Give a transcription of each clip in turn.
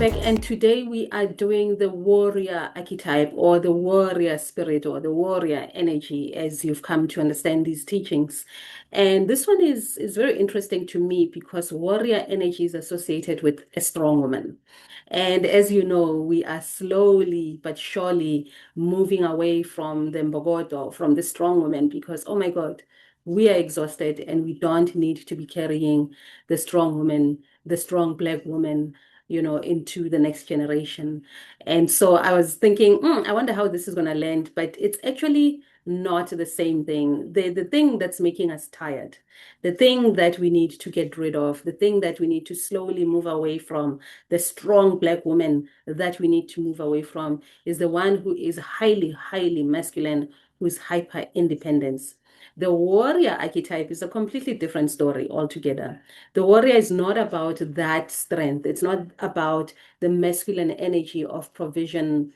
back, and today we are doing the warrior archetype or the warrior spirit or the warrior energy as you've come to understand these teachings. And this one is very interesting to me because warrior energy is associated with a strong woman. And as you know, we are slowly but surely moving away from the Mbogodo, from the strong woman, because oh my God, we are exhausted and we don't need to be carrying the strong woman, the strong Black woman, into the next generation. And so I was thinking, I wonder how this is going to land, but it's actually not the same thing. The thing that's making us tired, the thing that we need to get rid of, the thing that we need to slowly move away from, the strong Black woman that we need to move away from is the one who is highly, highly masculine, who is hyper independence. The warrior archetype is a completely different story altogether. The warrior is not about that strength. It's not about the masculine energy of provision,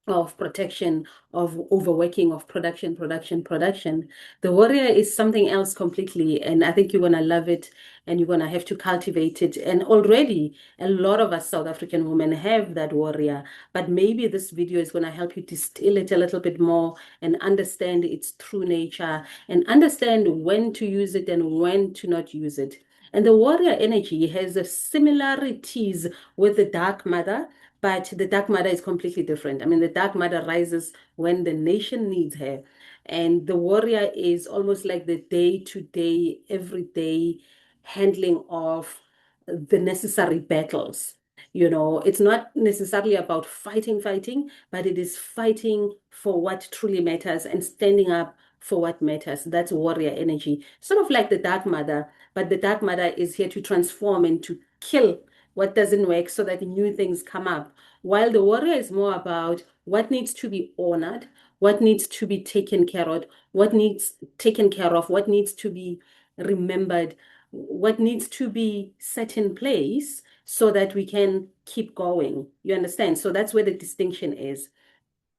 of protection, of overworking, of production, production, production. The warrior is something else completely. And I think you're going to love it and you're going to have to cultivate it. And already a lot of us South African women have that warrior, but maybe this video is going to help you distill it a little bit more and understand its true nature and understand when to use it and when to not use it. And the warrior energy has similarities with the dark mother, but the dark matter is completely different. I mean, the dark matter rises when the nation needs her. And the warrior is almost like the day-to-day, everyday handling of the necessary battles. It's not necessarily about fighting, but it is fighting for what truly matters and standing up for what matters. That's warrior energy. Sort of like the dark matter, but the dark matter is here to transform and to kill what doesn't work so that new things come up. While the warrior is more about what needs to be honored, what needs to be taken care of, what needs taken care of, what needs to be remembered, what needs to be set in place so that we can keep going. You understand? So that's where the distinction is.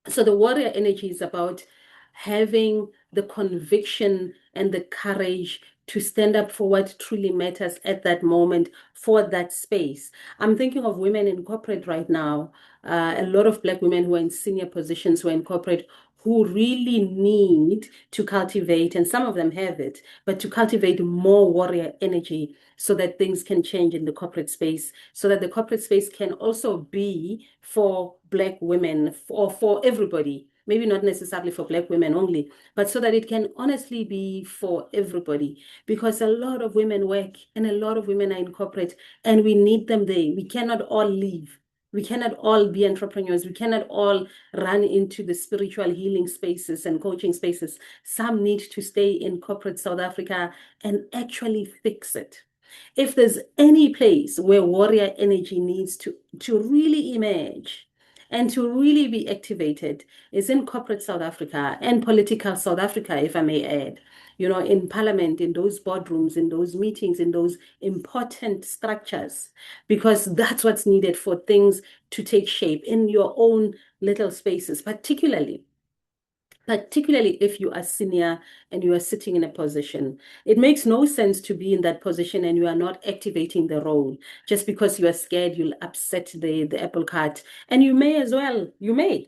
So the warrior energy is about having the conviction and the courage to stand up for what truly matters at that moment for that space. I'm thinking of women in corporate right now, a lot of Black women who are in senior positions who are in corporate who really need to cultivate, and some of them have it, but to cultivate more warrior energy so that things can change in the corporate space, so that the corporate space can also be for Black women or for everybody. Maybe not necessarily for Black women only, but so that it can honestly be for everybody. Because a lot of women work and a lot of women are in corporate and we need them there. We cannot all leave. We cannot all be entrepreneurs. We cannot all run into the spiritual healing spaces and coaching spaces. Some need to stay in corporate South Africa and actually fix it. If there's any place where warrior energy needs to really emerge and to really be activated, is in corporate South Africa and political South Africa, if I may add. In parliament, in those boardrooms, in those meetings, in those important structures, because that's what's needed for things to take shape in your own little spaces, particularly if you are senior and you are sitting in a position. It makes no sense to be in that position and you are not activating the role just because you are scared you'll upset the apple cart. And you may as well. You may.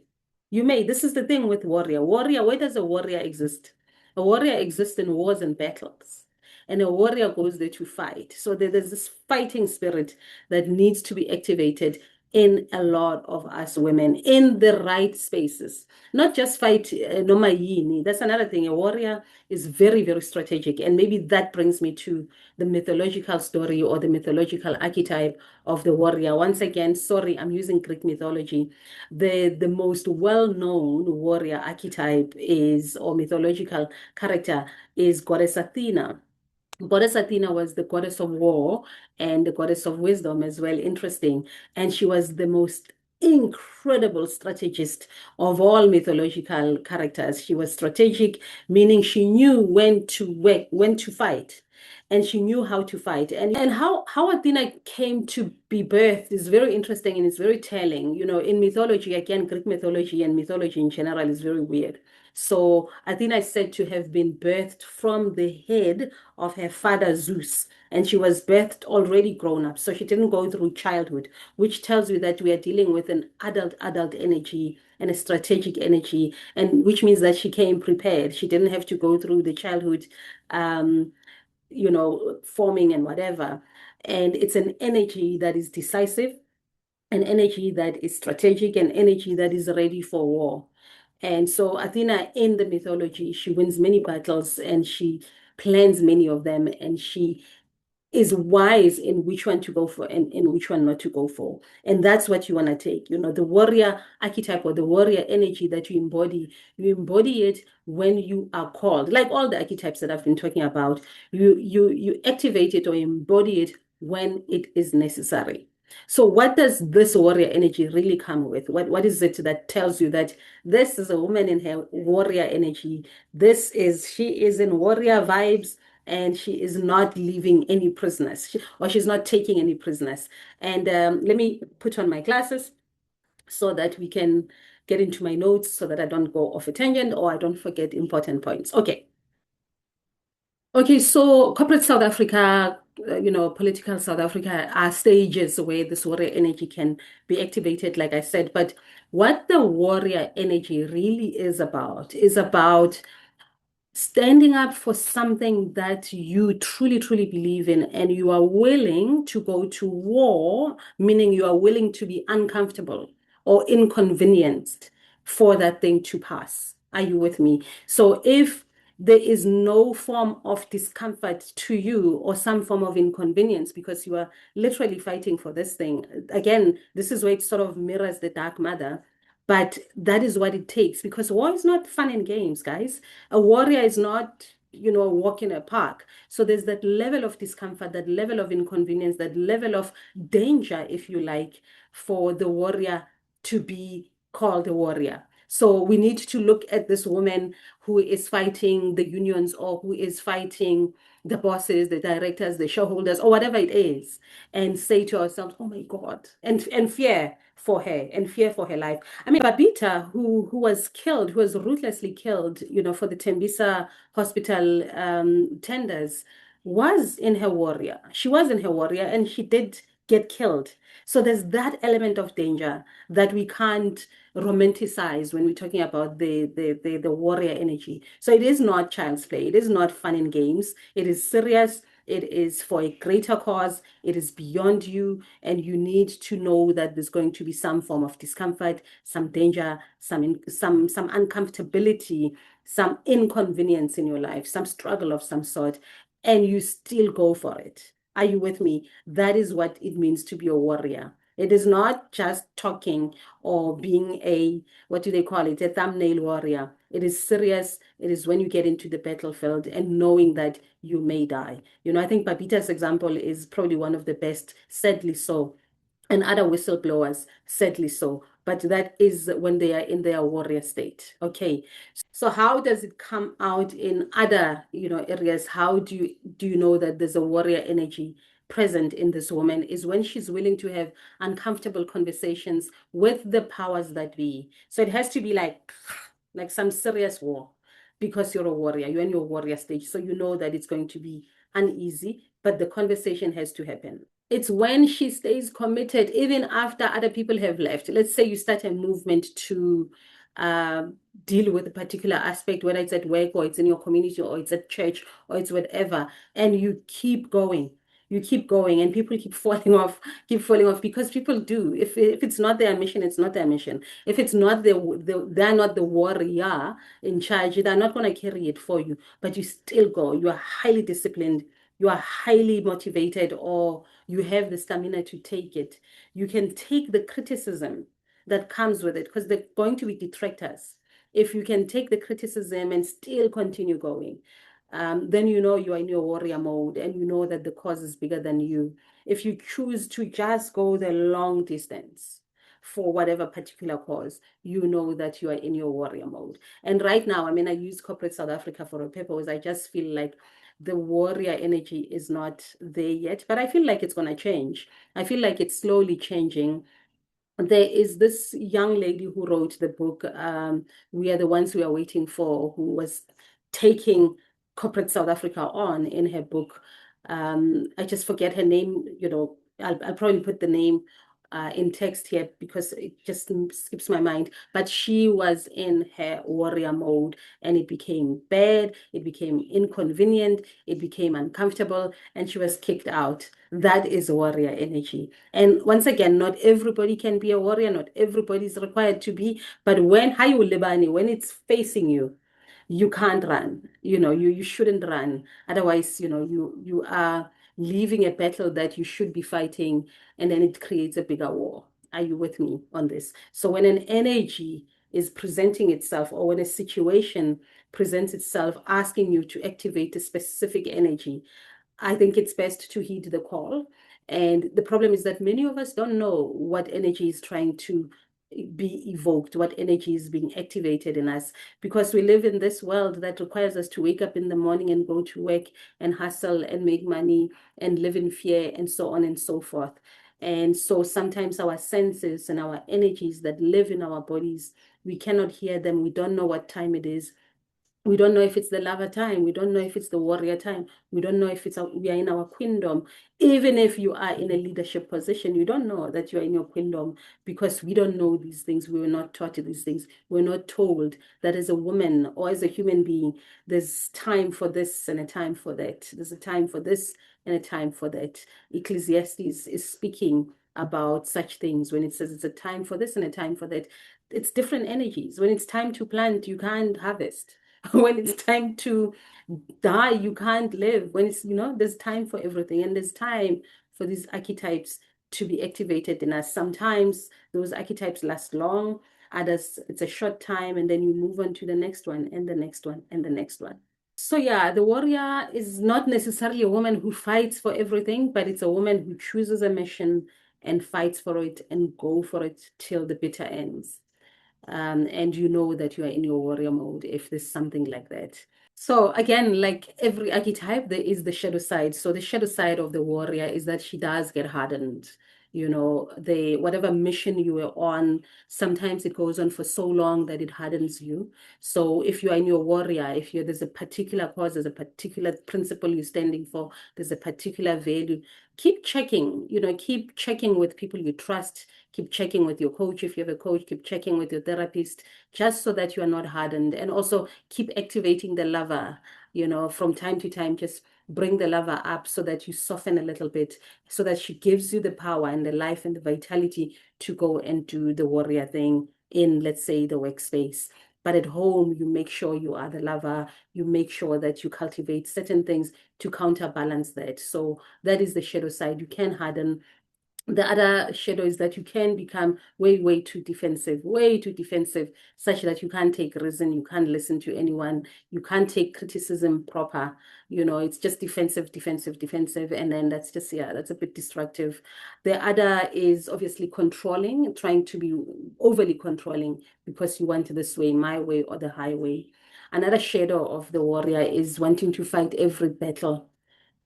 This is the thing with warrior. Where does a warrior exist? A warrior exists in wars and battles. And a warrior goes there to fight. So there's this fighting spirit that needs to be activated in a lot of us women in the right spaces. Not just fight noma yini. That's another thing. A warrior is very, very strategic. And maybe that brings me to the mythological story or the mythological archetype of the warrior. Once again, sorry, I'm using Greek mythology. The most well-known warrior archetype is, or mythological character, is Goddess Athena. Goddess Athena was the goddess of war and the goddess of wisdom as well. Interesting. And she was the most incredible strategist of all mythological characters. She was strategic, meaning she knew when to work, when to fight. And she knew how to fight. And how Athena came to be birthed is very interesting and it's very telling. In mythology, again, Greek mythology and mythology in general is very weird. So Athena is said to have been birthed from the head of her father Zeus. and she was birthed already grown up. So she didn't go through childhood, which tells you that we are dealing with an adult energy and a strategic energy, and which means that she came prepared. She didn't have to go through the childhood, um, forming and whatever. And it's an energy that is decisive, an energy that is strategic, an energy that is ready for war. And so Athena in the mythology, she wins many battles and she plans many of them, and she is wise in which one to go for and in which one not to go for. And that's what you want to take. The warrior archetype or the warrior energy that you embody it when you are called. Like all the archetypes that I've been talking about, you activate it or embody it when it is necessary. So what does this warrior energy really come with? What is it that tells you that this is a woman in her warrior energy? She is in warrior vibes, and she is not leaving any prisoners, or she's not taking any prisoners. And let me put on my glasses so that we can get into my notes so that I don't go off a tangent or I don't forget important points. Okay. Okay, so corporate South Africa, political South Africa are stages where this warrior energy can be activated, like I said. But what the warrior energy really is about standing up for something that you truly, truly believe in, and you are willing to go to war, meaning you are willing to be uncomfortable or inconvenienced for that thing to pass. Are you with me? So if there is no form of discomfort to you or some form of inconvenience because you are literally fighting for this thing, again, this is where it sort of mirrors the Dark Mother. But that is what it takes, because war is not fun and games, guys. A warrior is not, a walk in a park. So there's that level of discomfort, that level of inconvenience, that level of danger, if you like, for the warrior to be called a warrior. So we need to look at this woman who is fighting the unions, or who is fighting the bosses, the directors, the shareholders, or whatever it is, and say to ourselves, oh my God, and fear for her, and fear for her life. I mean, Babita, who was killed, who was ruthlessly killed, for the Tembisa hospital tenders, was in her warrior. She was in her warrior, and she did get killed. So there's that element of danger that we can't romanticize when we're talking about the warrior energy. So it is not child's play. It is not fun and games. It is serious. It is for a greater cause. It is beyond you, and you need to know that there's going to be some form of discomfort, some danger, some uncomfortability, some inconvenience in your life, some struggle of some sort, and you still go for it. Are you with me? That is what it means to be a warrior. It is not just talking or being what do they call it, a thumbnail warrior. It is serious. It is when you get into the battlefield and knowing that you may die. I think Babita's example is probably one of the best, sadly so, and other whistleblowers, sadly so. But that is when they are in their warrior state. Okay. So how does it come out in other, areas? How do you know that there's a warrior energy present in this woman? Is when she's willing to have uncomfortable conversations with the powers that be. So it has to be like some serious war, because you're a warrior. You're in your warrior stage. So you know that it's going to be uneasy, but the conversation has to happen. It's when she stays committed, even after other people have left. Let's say you start a movement to uh, deal with a particular aspect, whether it's at work or it's in your community or it's at church or it's whatever, and you keep going. You keep going, and people keep falling off, because people do. If it's not their mission, it's not their mission. If it's not they're not the warrior in charge, they're not going to carry it for you, but you still go. You are highly disciplined, you are highly motivated, or you have the stamina to take it. You can take the criticism that comes with it, because they're going to be detractors. If you can take the criticism and still continue going, then you know you are in your warrior mode, and you know that the cause is bigger than you. If you choose to just go the long distance for whatever particular cause, you know that you are in your warrior mode. And right now, I mean, I use corporate South Africa for a purpose. I just feel like the warrior energy is not there yet, but I feel like it's going to change. I feel like it's slowly changing. There is this young lady who wrote the book, We Are the Ones We Are Waiting For, who was taking corporate South Africa on in her book. I just forget her name, I'll probably put the name in text here because it just skips my mind. But she was in her warrior mode and it became bad, it became inconvenient, it became uncomfortable, and she was kicked out. That is warrior energy. And once again, not everybody can be a warrior, not everybody is required to be, but when Hayu Libani, when it's facing you, you can't run. You shouldn't run. Otherwise, you are leaving a battle that you should be fighting, and then it creates a bigger war. Are you with me on this? So when an energy is presenting itself, or when a situation presents itself asking you to activate a specific energy, I think it's best to heed the call. And the problem is that many of us don't know what energy is trying to be evoked, what energy is being activated in us, because we live in this world that requires us to wake up in the morning and go to work and hustle and make money and live in fear and so on and so forth. And so sometimes our senses and our energies that live in our bodies, we cannot hear them. We don't know what time it is. We don't know if it's the lover time. We don't know if it's the warrior time. We don't know if we are in our queendom. Even if you are in a leadership position, you don't know that you are in your queendom because we don't know these things. We were not taught these things. We're not told that as a woman or as a human being, there's time for this and a time for that. There's a time for this and a time for that. Ecclesiastes is speaking about such things when it says it's a time for this and a time for that. It's different energies. When it's time to plant, you can't harvest. When it's time to die, you can't live. When there's time for everything, and there's time for these archetypes to be activated in us. Sometimes those archetypes last long, others it's a short time, and then you move on to the next one, and the next one, and the next one. So yeah, the warrior is not necessarily a woman who fights for everything, but it's a woman who chooses a mission and fights for it and go for it till the bitter ends. And you know that you are in your warrior mode if there's something like that. So again, like every archetype, there is the shadow side. So the shadow side of the warrior is that she does get hardened. Whatever mission you were on, sometimes it goes on for so long that it hardens you. So if you are in your warrior, there's a particular cause, there's a particular principle you're standing for, there's a particular value, keep checking, keep checking with people you trust, keep checking with your coach. If you have a coach, keep checking with your therapist, just so that you are not hardened. And also keep activating the lover, from time to time, just bring the lover up so that you soften a little bit, so that she gives you the power and the life and the vitality to go and do the warrior thing in, let's say, the workspace. But at home, you make sure you are the lover. You make sure that you cultivate certain things to counterbalance that. So that is the shadow side. You can harden. The other shadow is that you can become way too defensive, such that you can't take reason, you can't listen to anyone, you can't take criticism proper. It's just defensive, and then that's just, yeah, that's a bit destructive. The other is obviously controlling, trying to be overly controlling because you want this way, my way or the highway. Another shadow of the warrior is wanting to fight every battle.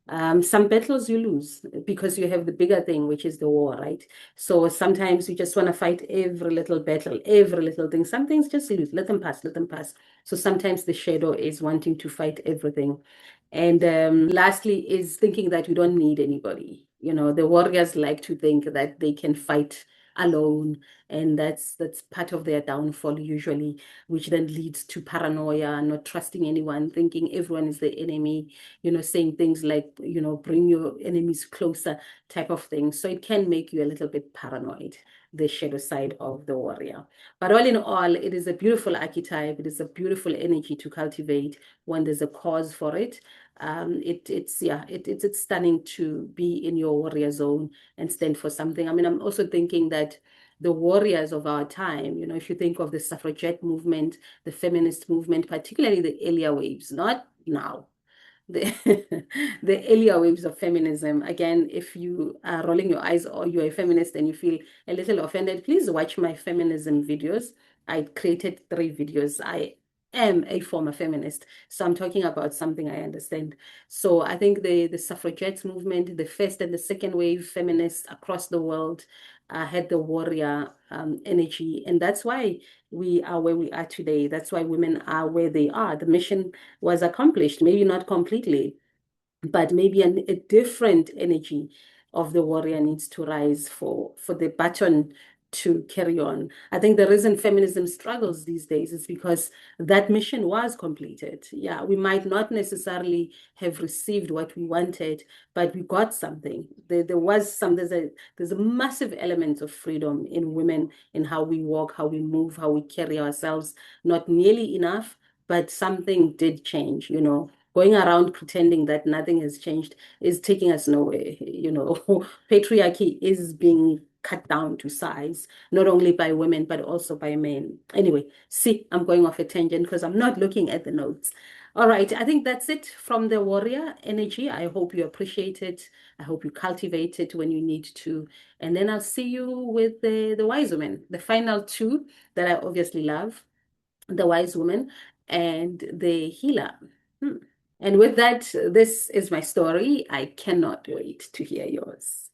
Some battles you lose because you have the bigger thing, which is the war, right? So sometimes you just want to fight every little battle, every little thing. Some things just lose, let them pass, let them pass. So sometimes the shadow is wanting to fight everything. And lastly is thinking that you don't need anybody. The warriors like to think that they can fight alone, and that's part of their downfall usually, which then leads to paranoia, not trusting anyone, thinking everyone is the enemy, saying things like, bring your enemies closer type of thing. So it can make you a little bit paranoid, the shadow side of the warrior. But all in all, it is a beautiful archetype. It is a beautiful energy to cultivate when there's a cause for it. It's stunning to be in your warrior zone and stand for something. I mean, I'm also thinking that the warriors of our time, if you think of the suffragette movement, the feminist movement, particularly the earlier waves, not now, the the earlier waves of feminism. Again, if you are rolling your eyes or you're a feminist and you feel a little offended, please watch my feminism videos. I created 3 videos. I am a former feminist, so I'm talking about something I understand. So I think the suffragettes movement, the first and the second wave feminists across the world, had the warrior energy, and that's why we are where we are today. That's why women are where they are. The mission was accomplished, maybe not completely, but maybe a different energy of the warrior needs to rise for the baton to carry on. I think the reason feminism struggles these days is because that mission was completed. Yeah, we might not necessarily have received what we wanted, but we got something. There was some, there's a massive element of freedom in women in how we walk, how we move, how we carry ourselves. Not nearly enough, but something did change, you know. Going around pretending that nothing has changed is taking us nowhere. You know, patriarchy is being cut down to size, not only by women, but also by men. Anyway, see, I'm going off a tangent because I'm not looking at the notes. All right, I think that's it from the warrior energy. I hope you appreciate it. I hope you cultivate it when you need to. And then I'll see you with the wise woman, the final two that I obviously love, the wise woman and the healer. Hmm. And with that, this is my story. I cannot wait to hear yours.